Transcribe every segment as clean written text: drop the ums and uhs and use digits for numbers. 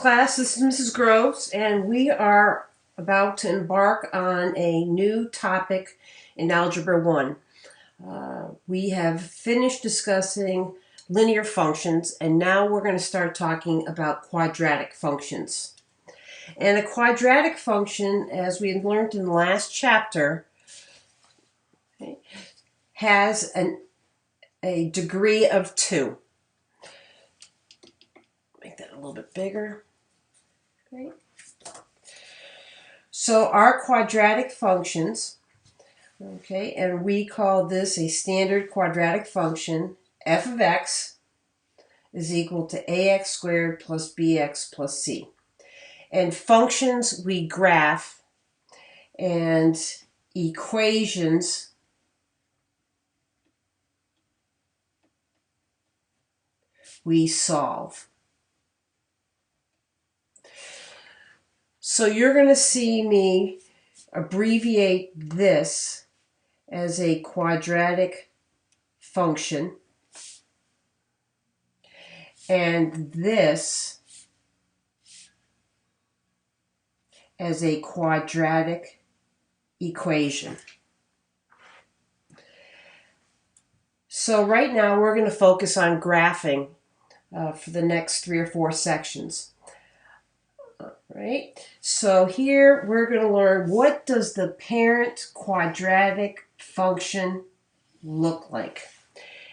class, this is Mrs. Groves, and we are about to embark on a new topic in Algebra 1. We have finished discussing linear functions, and now we're going to start talking about quadratic functions. And a quadratic function, as we learned in the last chapter, has a degree of 2. Make that a little bit bigger. Okay. So our quadratic functions, okay, and we call this a standard quadratic function. F of x is equal to ax squared plus bx plus c. And functions we graph, and equations we solve. So you're going to see me abbreviate this as a quadratic function, and this as a quadratic equation. So right now we're going to focus on graphing for the next 3 or 4 sections. Right? So here we're going to learn, what does the parent quadratic function look like?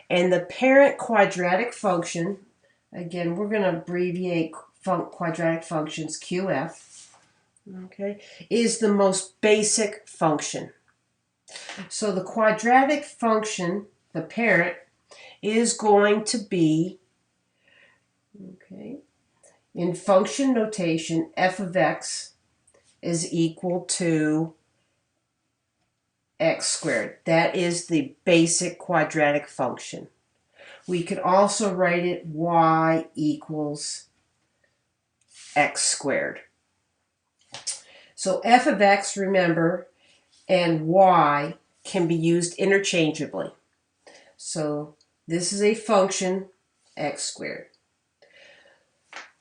And the parent quadratic function, again, we're going to abbreviate quadratic functions QF, okay, is the most basic function. So the quadratic function, the parent, is going to be, okay, in function notation, f of x is equal to x squared. That is the basic quadratic function. We could also write it y equals x squared. So f of x, remember, and y can be used interchangeably. So this is a function, x squared.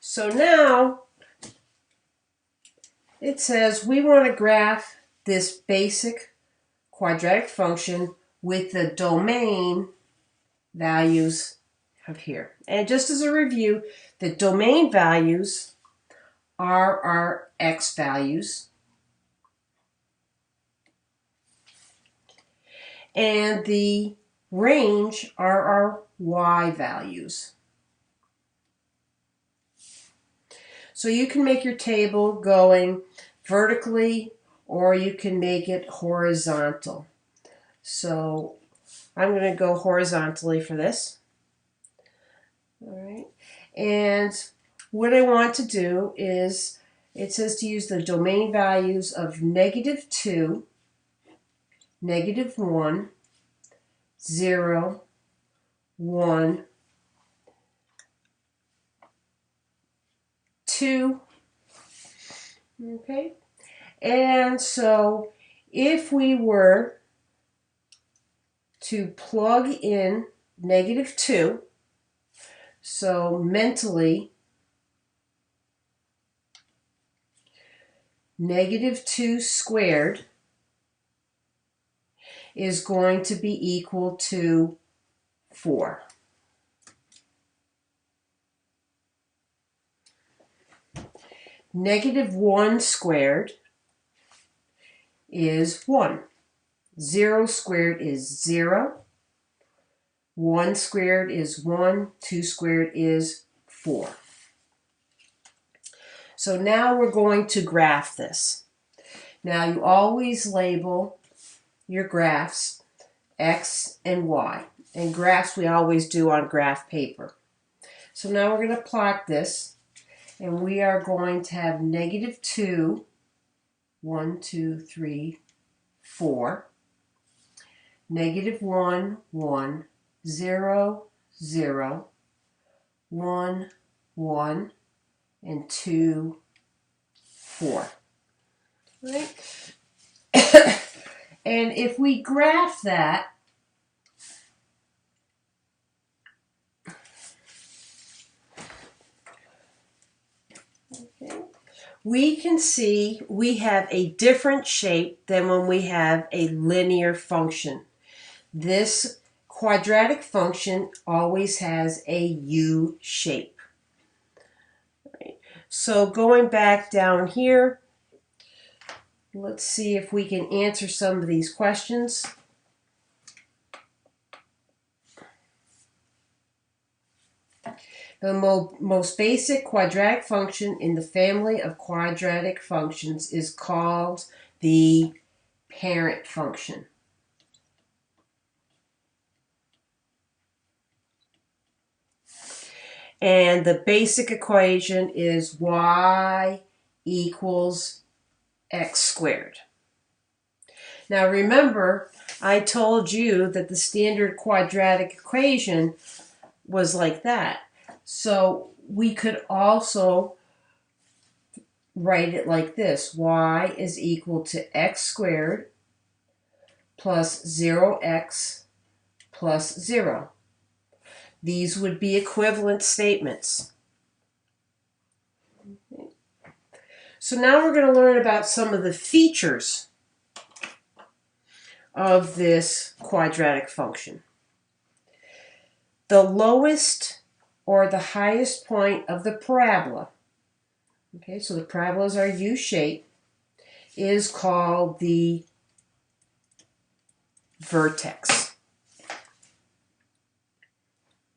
So now it says we want to graph this basic quadratic function with the domain values of here. And just as a review, the domain values are our x values, and the range are our y values. So you can make your table going vertically, or you can make it horizontal. So I'm going to go horizontally for this. All right. And what I want to do is, it says to use the domain values of -2, -1, 0, 1, 2. Okay. And so if we were to plug in -2, so mentally, -2 squared is going to be equal to 4. -1 squared is 1. 0 squared is 0. 1 squared is 1. 2 squared is 4. So now we're going to graph this. Now you always label your graphs X and Y. And graphs we always do on graph paper. So now we're going to plot this. And we are going to have -2, 1, 2, 3, 4. -1, 1, 0, 0, 1, 1, and 2, 4. Right? And if we graph that, Okay. We can see we have a different shape than when we have a linear function. This quadratic function always has a U shape. Right. So going back down here, let's see if we can answer some of these questions. The most basic quadratic function in the family of quadratic functions is called the parent function. And the basic equation is y equals x squared. Now remember, I told you that the standard quadratic equation was like that. So we could also write it like this. Y is equal to x squared plus 0x plus 0. These would be equivalent statements. So now we're going to learn about some of the features of this quadratic function. The lowest or the highest point of the parabola, okay, so the parabolas are U-shaped, is called the vertex.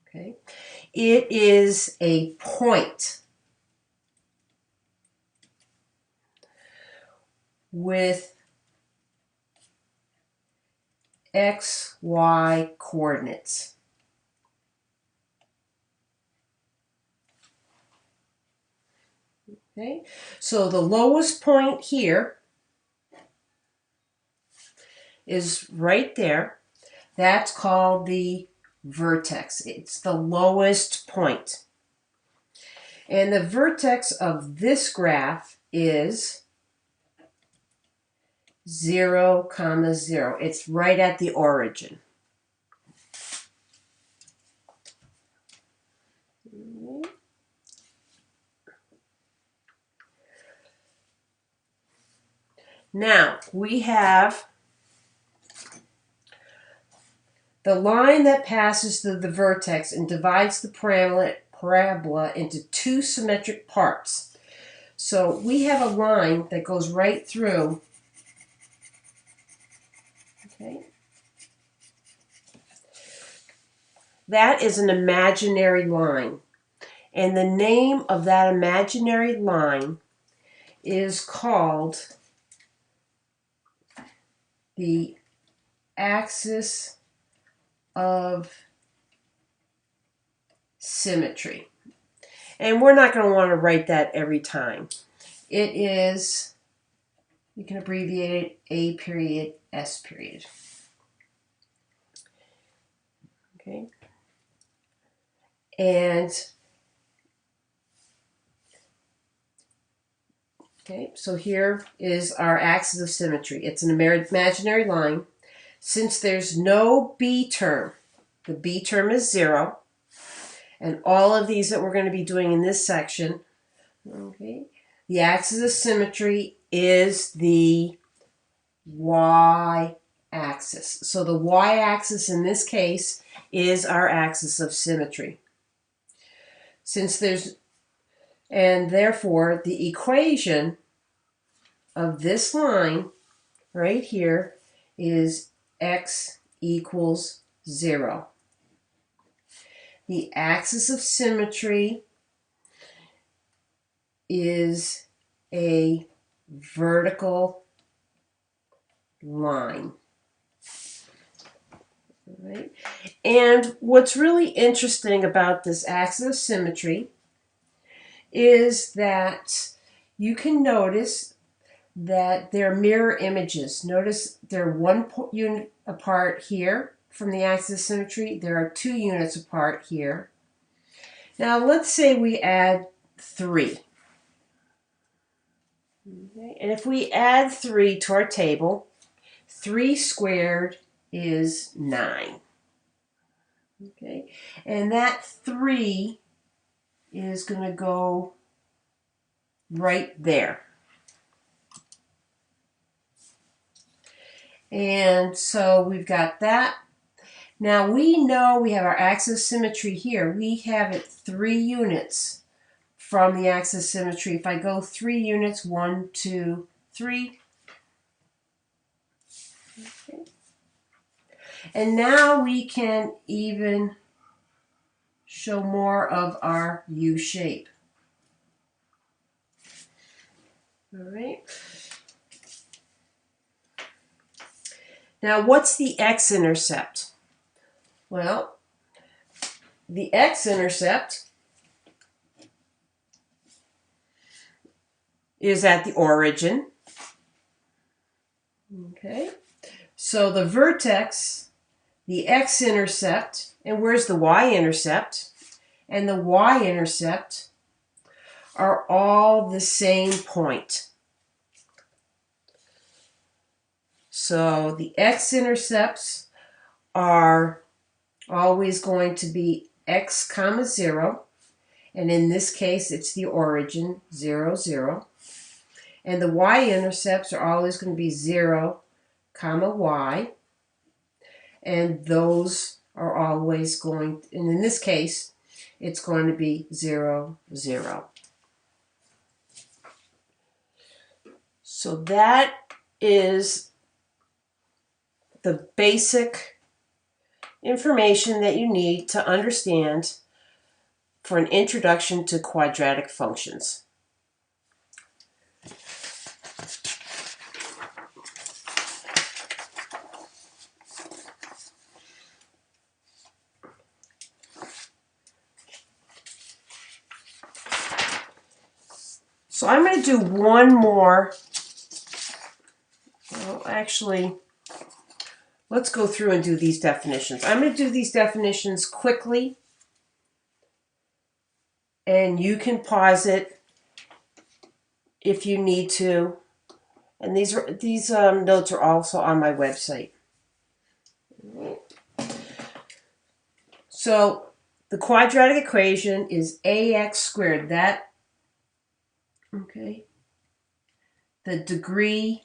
Okay, it is a point with x, y coordinates. Okay, so the lowest point here is right there. That's called the vertex. It's the lowest point. And the vertex of this graph is 0, 0. It's right at the origin. Now, we have the line that passes through the vertex and divides the parabola into two symmetric parts. So we have a line that goes right through. Okay. That is an imaginary line. And the name of that imaginary line is called the axis of symmetry. And we're not going to want to write that every time. It is, you can abbreviate it A period, S period. Okay. And, okay, so here is our axis of symmetry. It's an imaginary line. Since there's no B term, the B term is 0, and all of these that we're going to be doing in this section, okay, the axis of symmetry is the y-axis. So the y-axis in this case is our axis of symmetry. And therefore the equation of this line right here is x equals 0. The axis of symmetry is a vertical line. All right. And what's really interesting about this axis of symmetry is that you can notice that they're mirror images. Notice they're 1 unit apart here from the axis of symmetry. There are 2 units apart here. Now let's say we add 3. Okay. And if we add 3 to our table, 3 squared is 9. Okay. And that 3 is going to go right there. And so we've got that. Now we know we have our axis symmetry here. We have it 3 units from the axis symmetry. If I go 3 units, 1, 2, 3. Okay. And now we can even show more of our U shape. All right. Now what's the x-intercept? Well, the x-intercept is at the origin. Okay. So the vertex, the x-intercept, and where's the y-intercept? And the y-intercept are all the same point. So the x-intercepts are always going to be x comma 0. And in this case, it's the origin, 0, 0. And the y-intercepts are always going to be 0, comma y. And those are always going, and in this case, it's going to be 0, 0. So that is the basic information that you need to understand for an introduction to quadratic functions. So I'm going to do one more. Well, actually, let's go through and do these definitions. I'm going to do these definitions quickly, and you can pause it if you need to. And these notes are also on my website. So the quadratic equation is ax squared. That, okay, the degree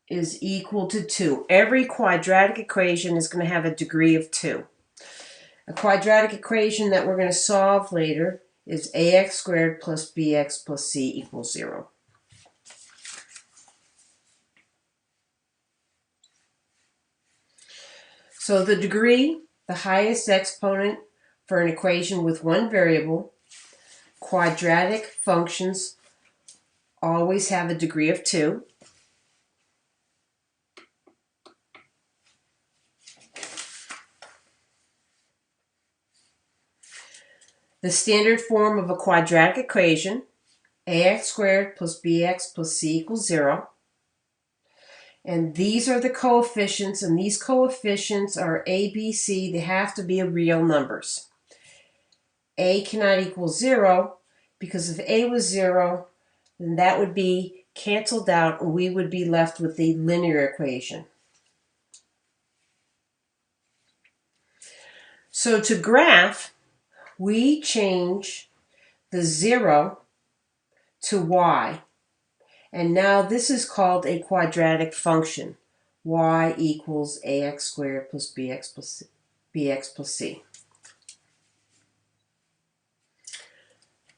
is equal to 2. Every quadratic equation is going to have a degree of 2. A quadratic equation that we're going to solve later is ax squared plus bx plus c equals 0. So the degree, the highest exponent for an equation with one variable, quadratic functions always have a degree of 2. The standard form of a quadratic equation, ax squared plus bx plus c equals 0. And these are the coefficients, and these coefficients are a, b, c. They have to be real numbers. A cannot equal 0, because if a was 0, then that would be canceled out, and we would be left with the linear equation. So to graph, we change the 0 to y. And now this is called a quadratic function. Y equals ax squared plus bx plus c.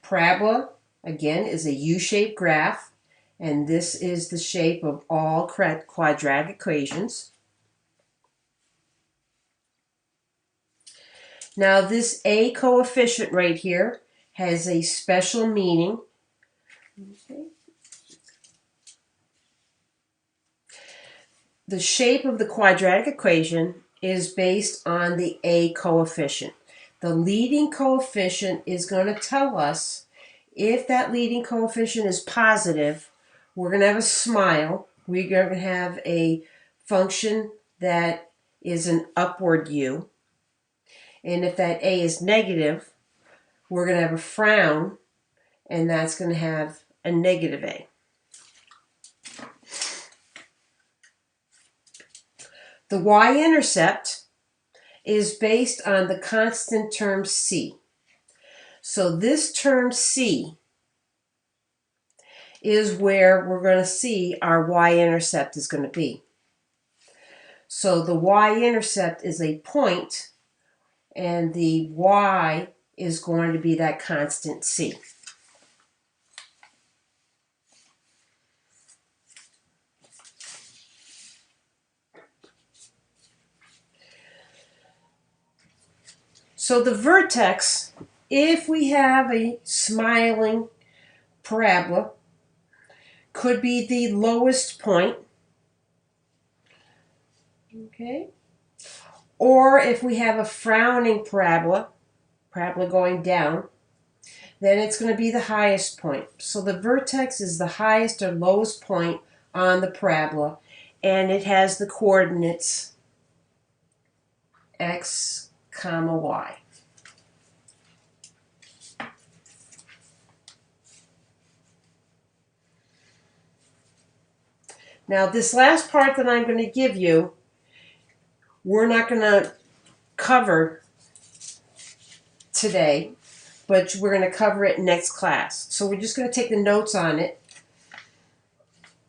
Parabola, again, is a U-shaped graph, and this is the shape of all quadratic equations. Now this a coefficient right here has a special meaning. Okay. The shape of the quadratic equation is based on the a coefficient. The leading coefficient is going to tell us if that leading coefficient is positive, we're going to have a smile. We're going to have a function that is an upward U. And if that a is negative, we're going to have a frown, and that's going to have a negative a. The y-intercept is based on the constant term c. So this term C is where we're going to see our y-intercept is going to be. So the y-intercept is a point, and the y is going to be that constant C. So the vertex, if we have a smiling parabola, could be the lowest point. Okay. Or if we have a frowning parabola going down, then it's going to be the highest point. So the vertex is the highest or lowest point on the parabola, and it has the coordinates x, comma, y. Now this last part that I'm going to give you, we're not going to cover today, but we're going to cover it next class. So we're just going to take the notes on it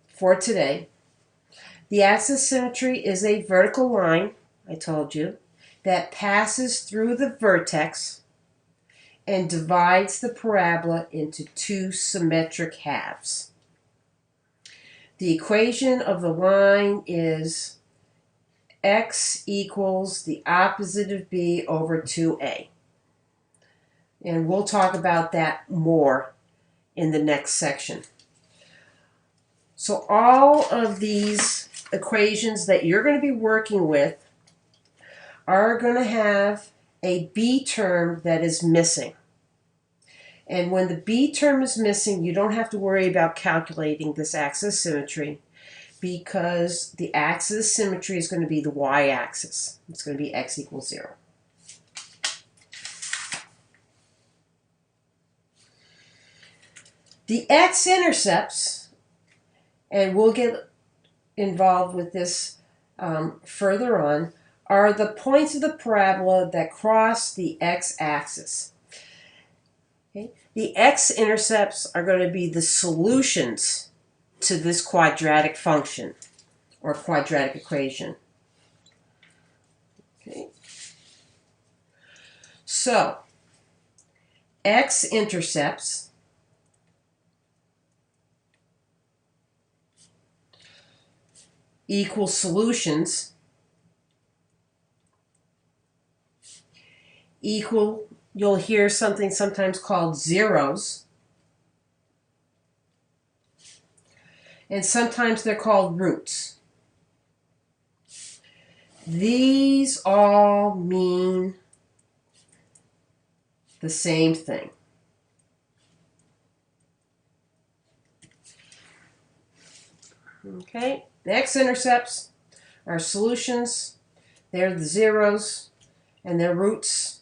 for today. The axis symmetry is a vertical line, I told you, that passes through the vertex and divides the parabola into two symmetric halves. The equation of the line is x equals the opposite of b over 2a. And we'll talk about that more in the next section. So all of these equations that you're going to be working with are going to have a b term that is missing. And when the b term is missing, you don't have to worry about calculating this axis symmetry, because the axis symmetry is going to be the y-axis. It's going to be x equals 0. The x-intercepts, and we'll get involved with this further on, are the points of the parabola that cross the x-axis. Okay? The x-intercepts are going to be the solutions to this quadratic function or quadratic equation. Okay. So, x-intercepts equal solutions equal, you'll hear something sometimes called zeros, and sometimes they're called roots. These all mean the same thing. Okay, the x-intercepts are solutions, they're the zeros, and their roots.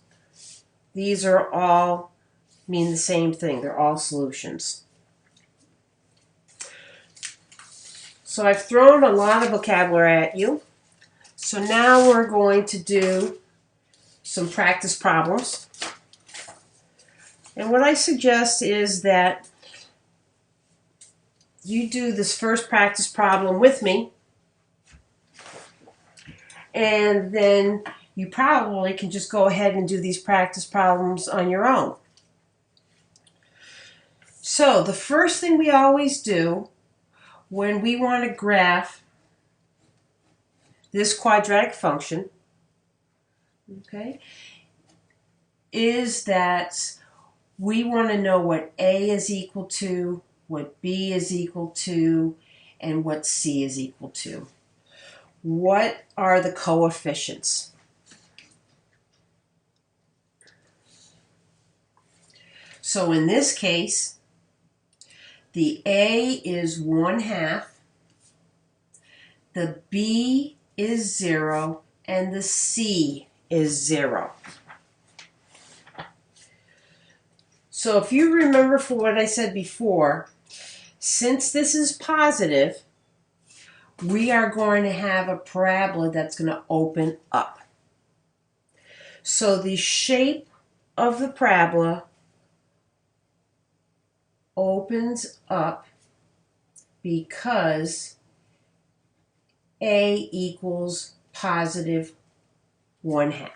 These are all mean the same thing. They're all solutions. So I've thrown a lot of vocabulary at you. So now we're going to do some practice problems. And what I suggest is that you do this first practice problem with me, and then you probably can just go ahead and do these practice problems on your own. So the first thing we always do when we want to graph this quadratic function, okay, is that we want to know what a is equal to, what b is equal to, and what c is equal to. What are the coefficients? So in this case, the a is 1/2, the b is 0, and the c is 0. So if you remember from what I said before, since this is positive, we are going to have a parabola that's going to open up. So the shape of the parabola opens up because a equals positive 1/2.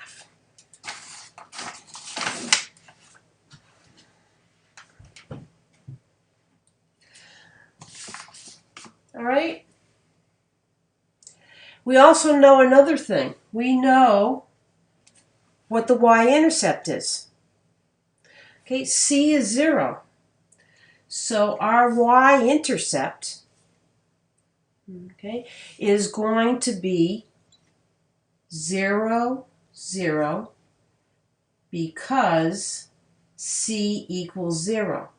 All right? We also know another thing. We know what the y-intercept is. Okay, c is 0. So our y-intercept, okay, is going to be 0, 0, because c equals 0.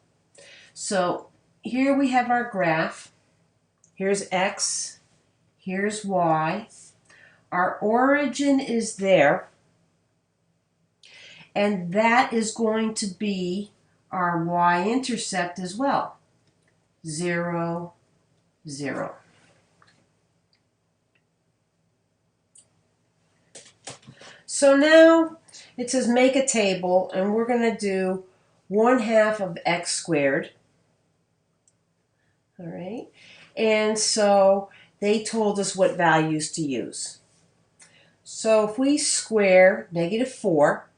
So here we have our graph. Here's x, here's y. Our origin is there, and that is going to be our y-intercept as well. 0, 0. So now it says make a table, and we're going to do 1/2 of x squared. All right. And so they told us what values to use. So if we square -4,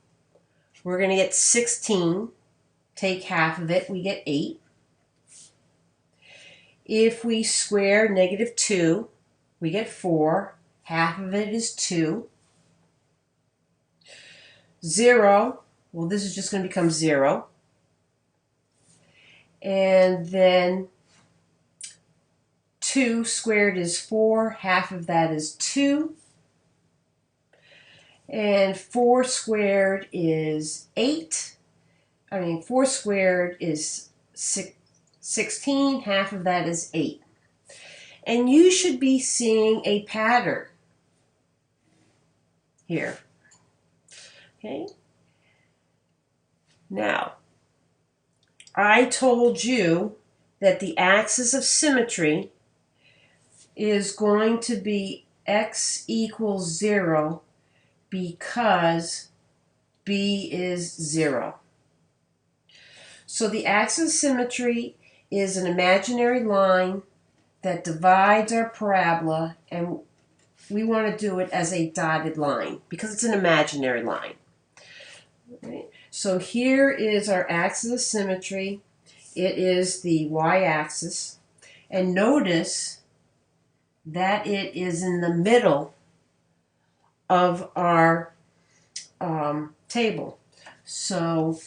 we're going to get 16. Take half of it, we get 8. If we square -2, we get 4. Half of it is 2. 0, well, this is just going to become 0. And then 2 squared is 4. Half of that is 2. And 4 squared is 8. 4 squared is 16. Half of that is 8. And you should be seeing a pattern here. Okay? Now, I told you that the axis of symmetry is going to be x equals 0 because b is 0. So the axis of symmetry is an imaginary line that divides our parabola, and we want to do it as a dotted line because it's an imaginary line. Right? So here is our axis of symmetry. It is the y-axis, and notice that it is in the middle of our table. So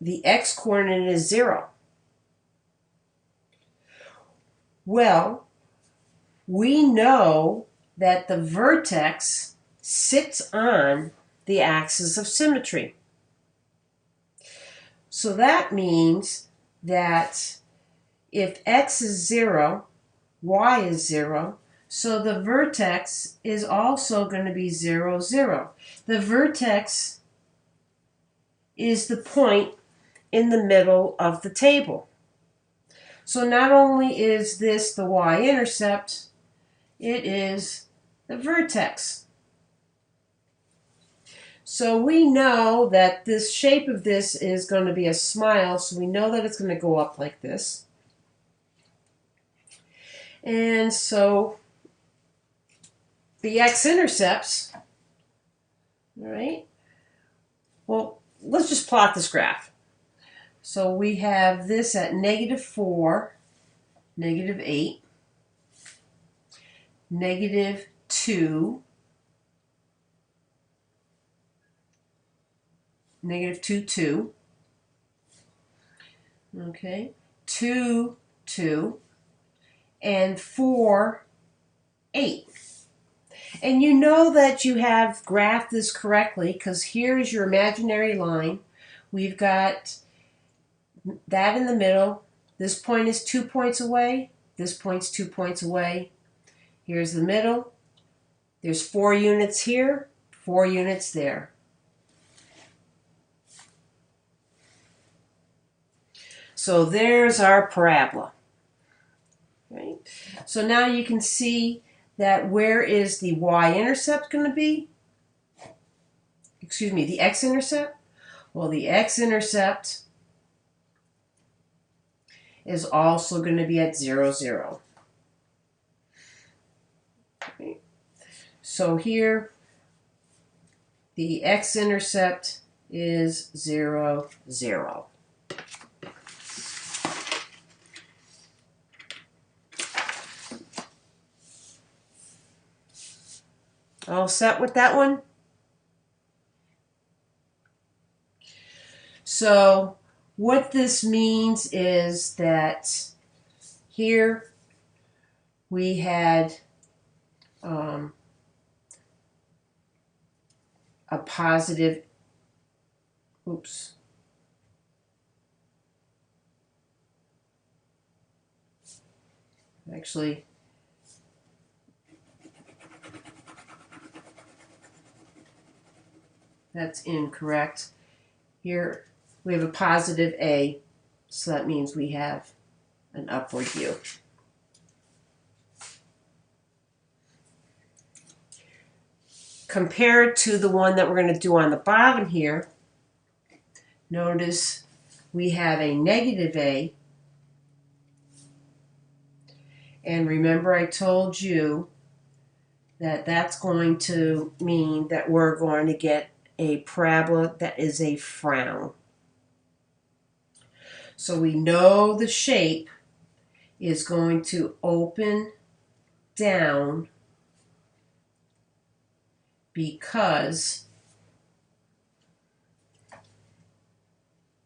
the x-coordinate is 0. Well, we know that the vertex sits on the axis of symmetry. So that means that if x is 0, y is 0, so the vertex is also going to be 0, 0. The vertex is the point in the middle of the table. So not only is this the y-intercept, it is the vertex. So we know that this shape of this is going to be a smile, so we know that it's going to go up like this. And so the x-intercepts, all right, well, let's just plot this graph. So we have this at -4, -8, -2, -2, 2, okay, 2, 2, and 4, 8. And you know that you have graphed this correctly because here's your imaginary line. We've got that in the middle. This point is 2 points away. This point's 2 points away. Here's the middle. There's 4 units here, 4 units there. So there's our parabola. Right? So now you can see that where is the y-intercept going to be? Excuse me, the x-intercept? Well, the x-intercept is also going to be at 0, 0. Okay. So here, the x-intercept is 0, 0. All set with that one? So what this means is that here we had a positive, oops, actually, that's incorrect. Here we have a positive A, so that means we have an upward U. Compared to the one that we're going to do on the bottom here, notice we have a negative A. And remember I told you that that's going to mean that we're going to get a parabola that is a frown. So we know the shape is going to open down because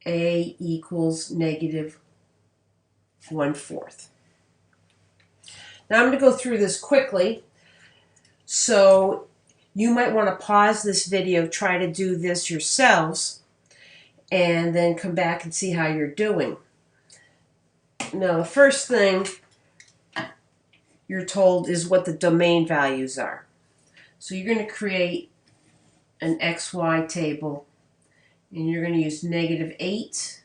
A equals negative 1/4. Now I'm going to go through this quickly. So you might want to pause this video, try to do this yourselves, and then come back and see how you're doing. Now the first thing you're told is what the domain values are. So you're going to create an XY table, and you're going to use -8,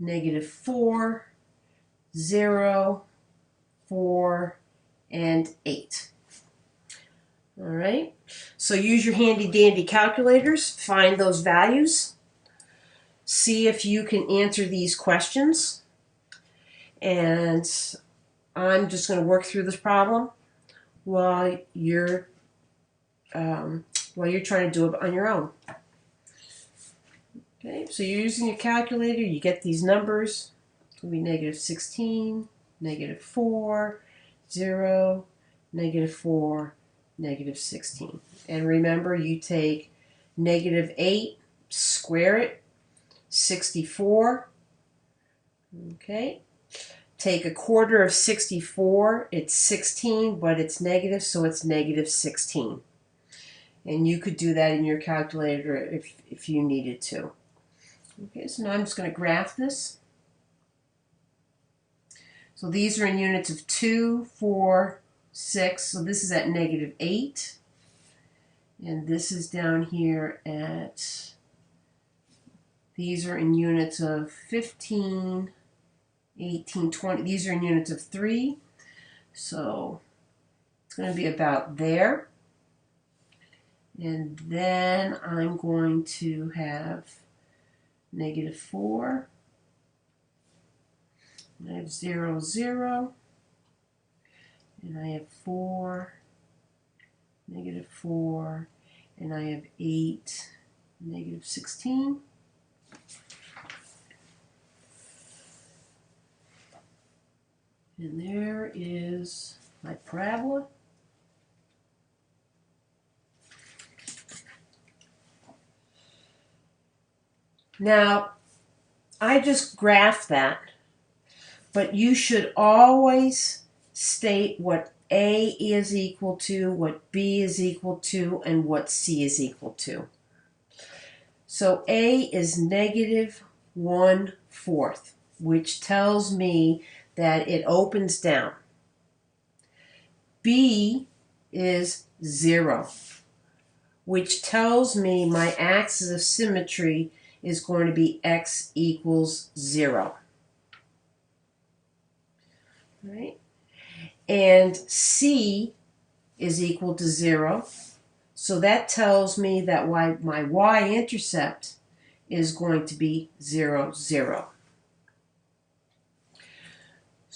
-4, 0, 4, and 8. All right, so use your handy dandy calculators, find those values, see if you can answer these questions, and I'm just going to work through this problem while you're trying to do it on your own. Okay, so you're using your calculator, you get these numbers. It's going to be -16, -4, 0, -4, -16. And remember, you take -8, square it, 64. Okay. Take 1/4 of 64, it's 16, but it's negative, so it's -16. And you could do that in your calculator if you needed to. Okay, so now I'm just going to graph this. So these are in units of 2, 4, 6. So this is at -8. And this is down here at, these are in units of 15, 18, 20. These are in units of 3. So it's going to be about there. And then I'm going to have -4. And I have 0, 0. And I have 4, -4. And I have 8, -16. And there is my parabola. Now, I just graphed that, but you should always state what A is equal to, what B is equal to, and what C is equal to. So A is -1/4, which tells me that it opens down. B is 0, which tells me my axis of symmetry is going to be x equals 0. Right? And C is equal to 0, so that tells me that my y-intercept is going to be 0, 0.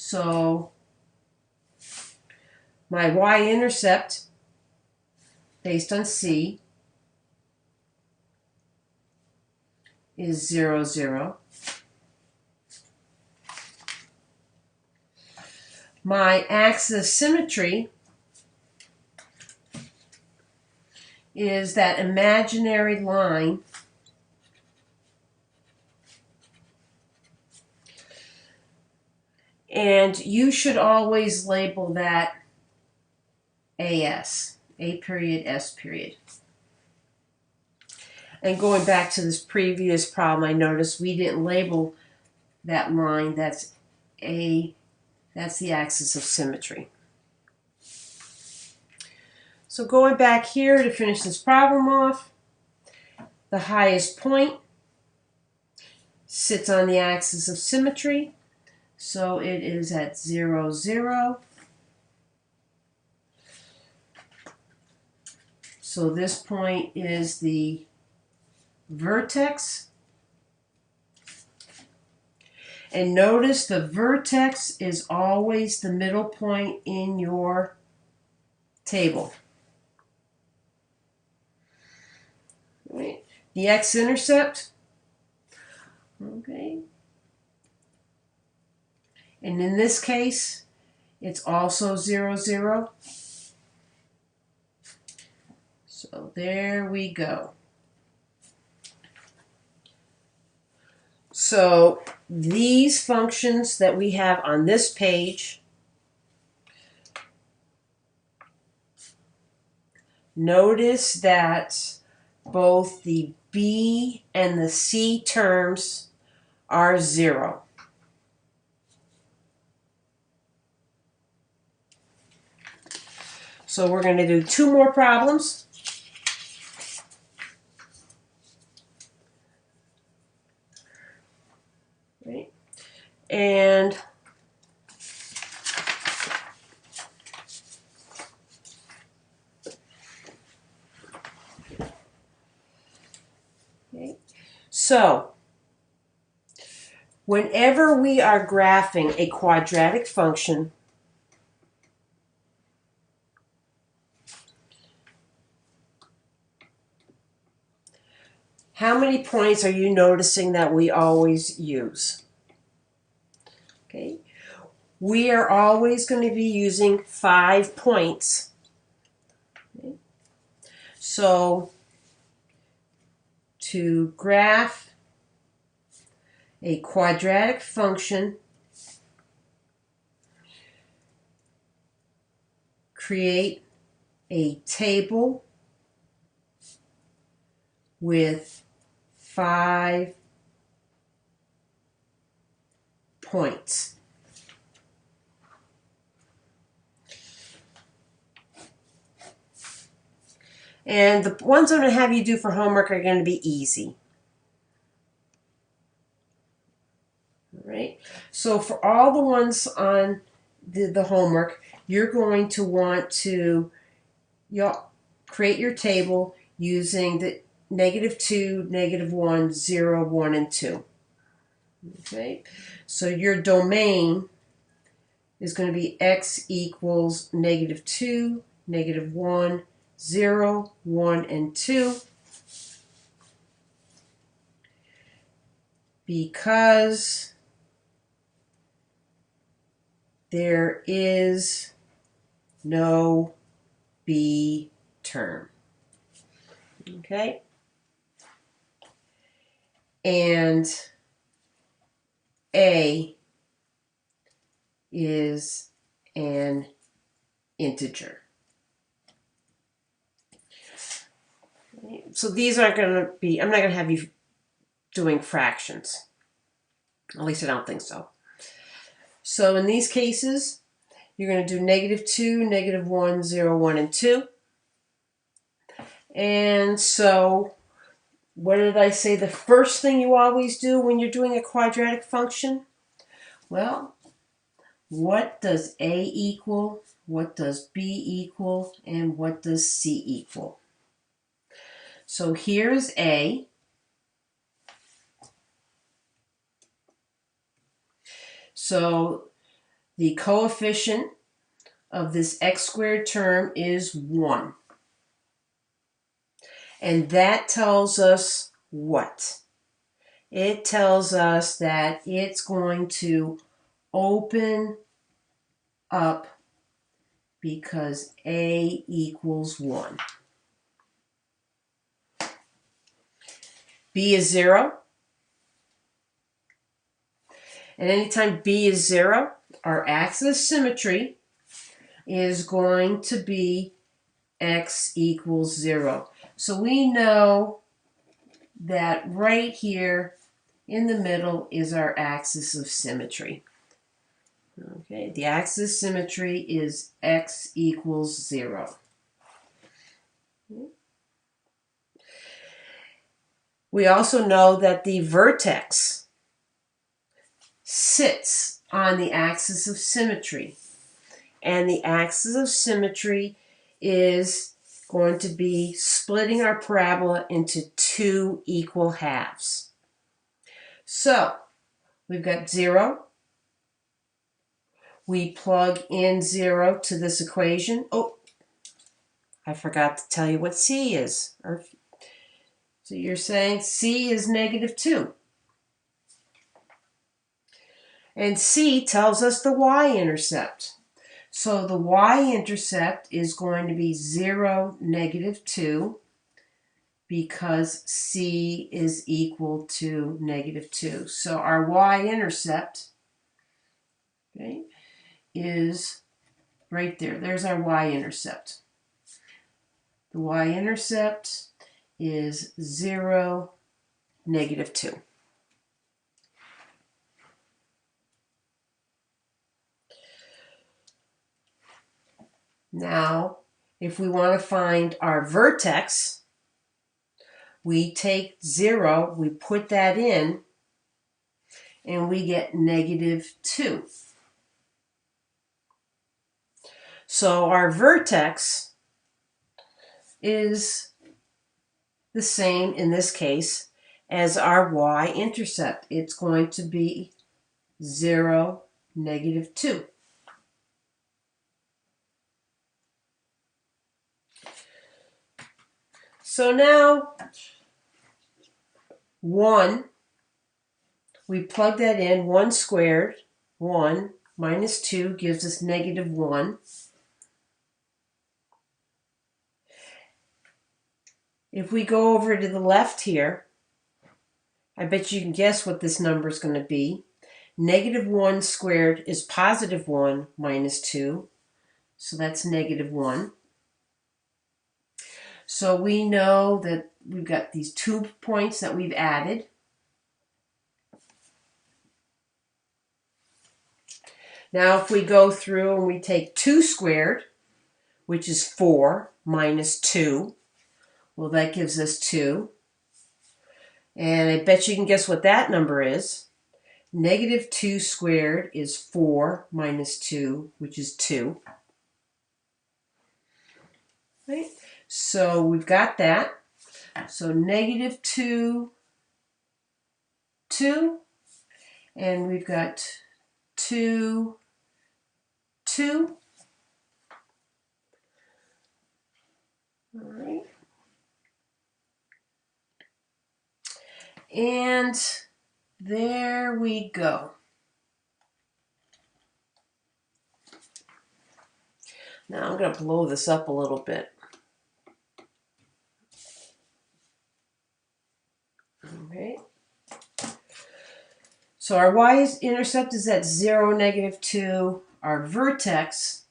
So my y-intercept based on C is 0, 0. My axis of symmetry is that imaginary line and you should always label that AS, A period, S period. And going back to this previous problem, I noticed we didn't label that line. That's the axis of symmetry. So going back here to finish this problem off, the highest point sits on the axis of symmetry. So it is at 0, 0. So this point is the vertex. And notice the vertex is always the middle point in your table. Right. The x-intercept, okay. And in this case, it's also 0, 0. So there we go. So these functions that we have on this page, notice that both the B and the C terms are 0. So we're going to do 2 more problems. Right. And okay. So whenever we are graphing a quadratic function, how many points are you noticing that we always use? Okay. We are always going to be using 5 points. Okay. So to graph a quadratic function, create a table with 5 points. And the ones I'm going to have you do for homework are going to be easy. All right. So for all the ones on the homework, you're going to want to create your table using the -2, -1, 0, 1, and 2. Okay. So your domain is going to be x equals -2, -1, 0, 1, and 2. Because there is no B term. Okay? And A is an integer. So these aren't going to be, I'm not going to have you doing fractions. At least I don't think so. So in these cases, you're going to do -2, -1, 0, 1, and 2. And so, what did I say the first thing you always do when you're doing a quadratic function? Well, what does A equal? What does B equal? And what does C equal? So here's A. So the coefficient of this x squared term is 1. And that tells us what? It tells us that it's going to open up because a equals 1. B is 0. And anytime B is 0, our axis of symmetry is going to be x equals 0. So we know that right here in the middle is our axis of symmetry. Okay, the axis of symmetry is x equals 0. We also know that the vertex sits on the axis of symmetry. And the axis of symmetry is going to be splitting our parabola into 2 equal halves. So, we've got 0. We plug in 0 to this equation. Oh, I forgot to tell you what C is. So you're saying C is -2. And C tells us the y-intercept. So the y-intercept is going to be 0, -2, because C is equal to -2. So our y-intercept, okay, is right there. There's our y-intercept. The y-intercept is 0, -2. Now, if we want to find our vertex, we take 0, we put that in, and we get -2. So our vertex is the same in this case as our y-intercept. It's going to be 0, -2. So now 1, we plug that in, 1 squared, 1 minus 2 gives us -1. If we go over to the left here, I bet you can guess what this number is going to be. -1 squared is +1 minus 2, so that's -1. So we know that we've got these 2 points that we've added. Now if we go through and we take 2 squared, which is 4, minus 2, well, that gives us 2. And I bet you can guess what that number is. -2 squared is 4 minus 2, which is 2. Right? So we've got that. So -2, 2, and we've got 2, 2. All right. And there we go. Now I'm going to blow this up a little bit. Okay. So our y-intercept is at 0, -2. Our vertex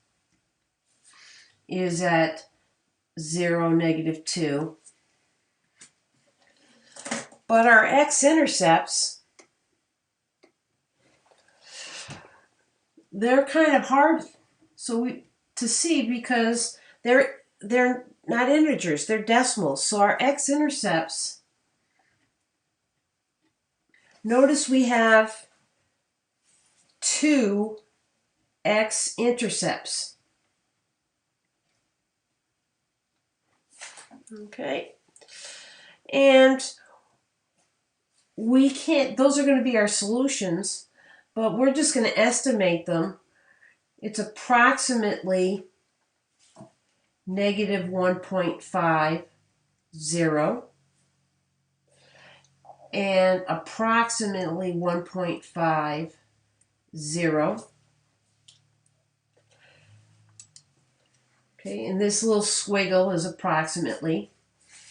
is at 0, -2. But our x-intercepts, they're kind of hard to see because they're not integers, they're decimals. So our x-intercepts, notice we have 2 x-intercepts. Okay. And we can't, those are going to be our solutions, but we're just going to estimate them it's approximately negative 1.50 and approximately 1.50. Okay, and this little squiggle is approximately.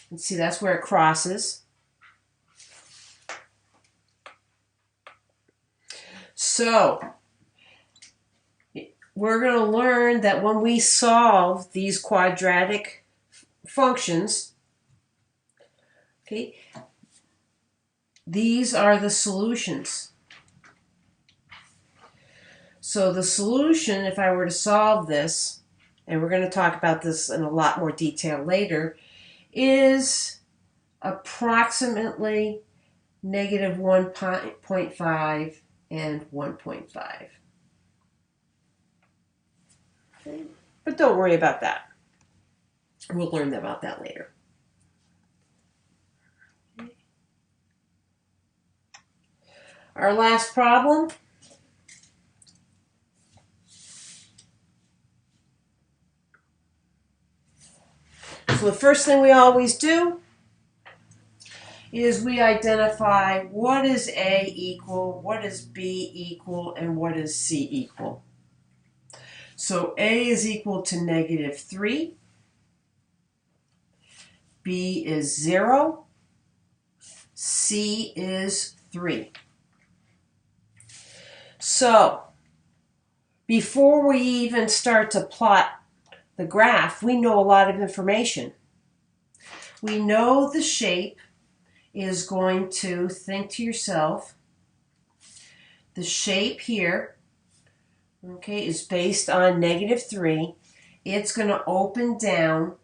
You can see that's where it crosses. So we're going to learn that when we solve these quadratic functions, okay, these are the solutions. So the solution, if I were to solve this, and we're going to talk about this in a lot more detail later, is approximately negative 1.5 and 1.5. Okay. But don't worry about that. We'll learn about that later. Okay. Our last problem. So the first thing we always do is we identify what is A equal, what is B equal, and what is C equal. So A is equal to negative 3, B is 0, C is 3. So before we even start to plot the graph, we know a lot of information. We know the shape is going to, think to yourself, the shape here, okay, is based on negative 3. It's going to open down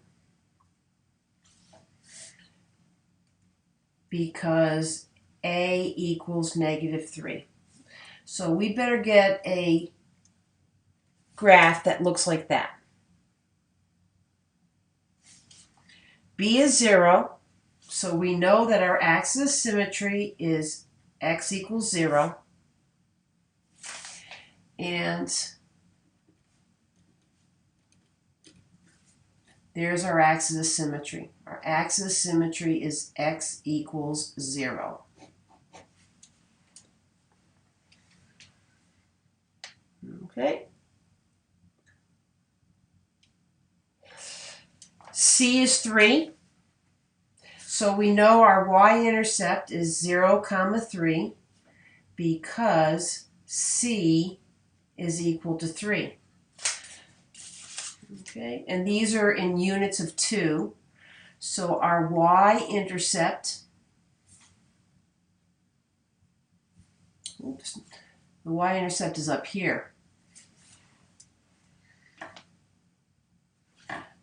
because A equals negative 3. So we better get a graph that looks like that. B is 0, so we know that our axis of symmetry is x equals 0. And there's our axis of symmetry. Our axis of symmetry is x equals 0. Okay. C is 3. So we know our y-intercept is 0, 3 because C is equal to 3. Okay, and these are in units of 2. So our y-intercept, oops, the y-intercept is up here.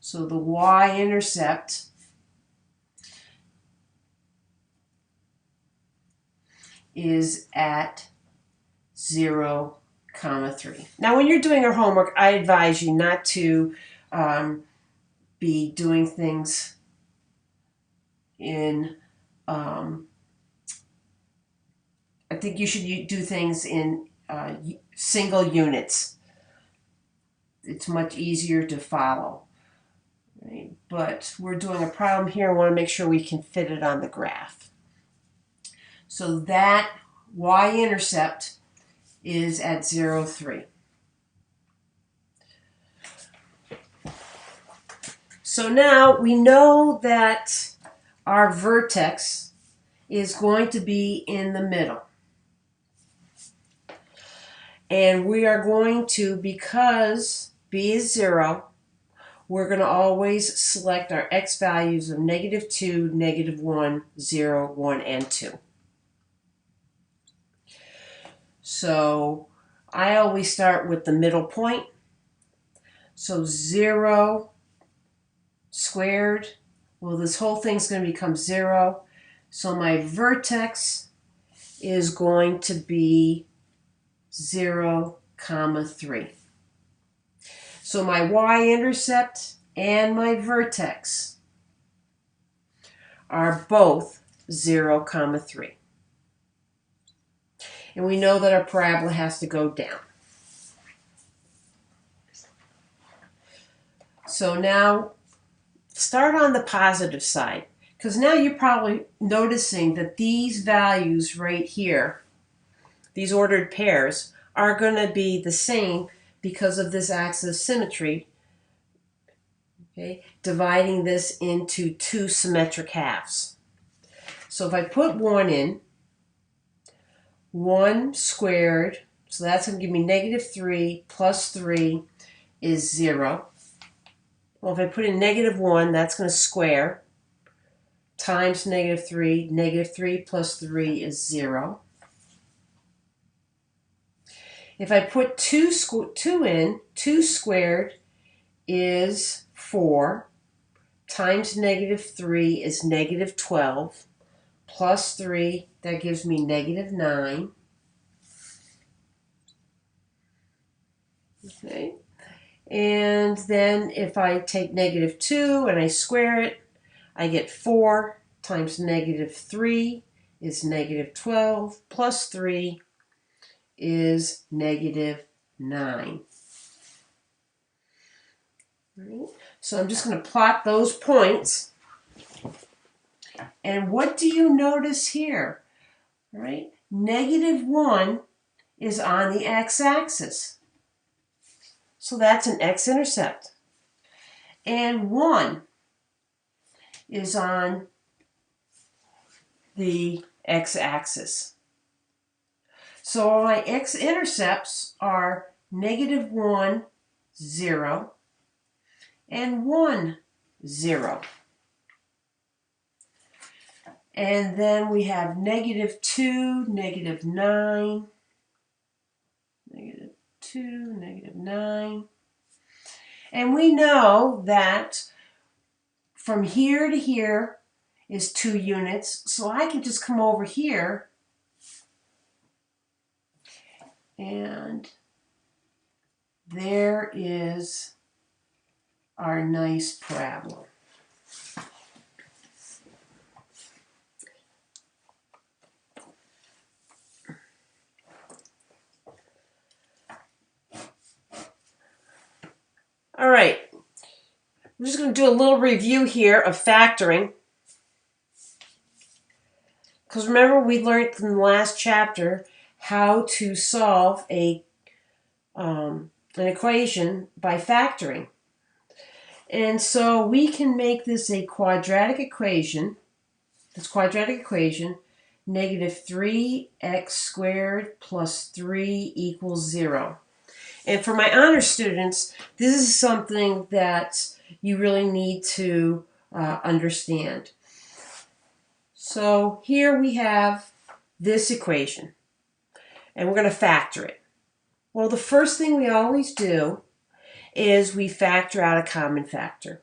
So the y-intercept is at 0, 3. Now when you're doing your homework, I advise you not to be doing things in, I think you should do things in single units. It's much easier to follow. Right? But we're doing a problem here. I want to make sure we can fit it on the graph. So that y-intercept is at 0, 3. So now we know that our vertex is going to be in the middle. And we are going to, because B is 0, we're going to always select our x values of negative 2, negative 1, 0, 1, and 2. So I always start with the middle point. So 0 squared, well, this whole thing's going to become 0. So my vertex is going to be 0, 3. So my y-intercept and my vertex are both 0, 3. And we know that our parabola has to go down. So now start on the positive side, because now you're probably noticing that these values right here, these ordered pairs, are going to be the same because of this axis of symmetry, okay, dividing this into two symmetric halves. So if I put 1 in, 1 squared, so that's going to give me -3 plus 3 is 0. Well, if I put in -1, that's going to square, times -3. -3 plus 3 is 0. If I put 2 in, 2 squared is 4, times -3 is -12, plus 3, that gives me -9. Okay. And then if I take -2 and I square it, I get 4 times -3 is -12, plus 3 is -9. Right. So I'm just going to plot those points. And what do you notice here? All right? -1 is on the x-axis. So that's an x-intercept. And 1 is on the x-axis. So my x-intercepts are -1, 0, and 1, 0. And then we have -2, -9, -2, -9. And we know that from here to here is 2 units. So I can just come over here and there is our nice parabola. All right, I'm just going to do a little review here of factoring. Because remember, we learned in the last chapter how to solve an equation by factoring. And so we can make this a quadratic equation. This quadratic equation, -3x squared plus 3 equals 0. And for my honor students, this is something that you really need to understand. So here we have this equation, and we're going to factor it. Well, the first thing we always do is we factor out a common factor.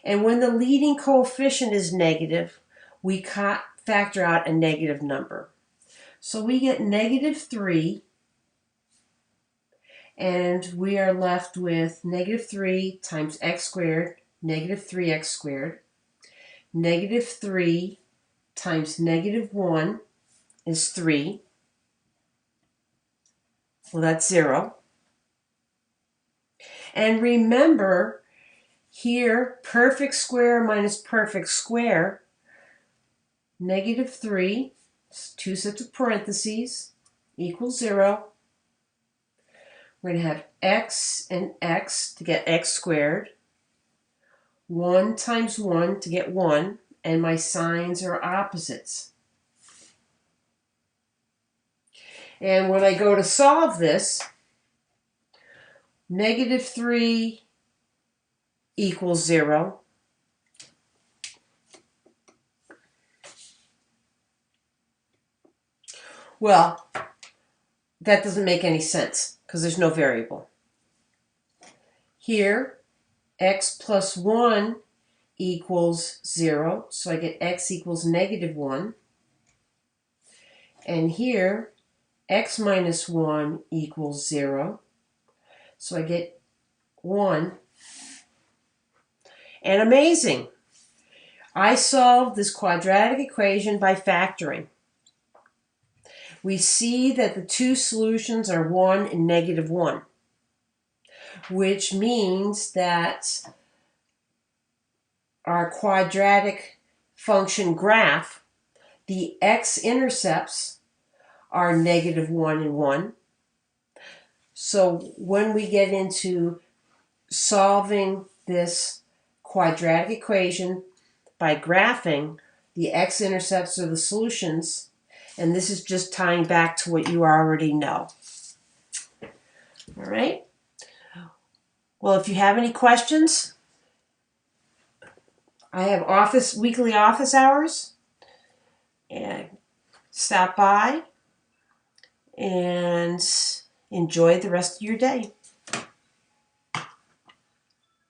And when the leading coefficient is negative, we factor out a negative number. So we get -3, and we are left with -3 times x squared, -3x squared. -3 times -1 is 3. Well, that's 0. And remember, here, perfect square minus perfect square, -3, 2 sets of parentheses, equals 0. We're going to have x and x to get x squared, 1 times 1 to get 1, and my signs are opposites. And when I go to solve this, -3 equals 0. Well, that doesn't make any sense because there's no variable. Here, x plus 1 equals 0, so I get x equals -1. And here, x minus 1 equals 0, so I get 1. And amazing! I solved this quadratic equation by factoring. We see that the two solutions are 1 and -1, which means that our quadratic function graph, the x-intercepts are -1 and 1. So when we get into solving this quadratic equation by graphing, the x-intercepts are the solutions, and this is just tying back to what you already know. All right? Well, if you have any questions, I have weekly office hours, and stop by and enjoy the rest of your day.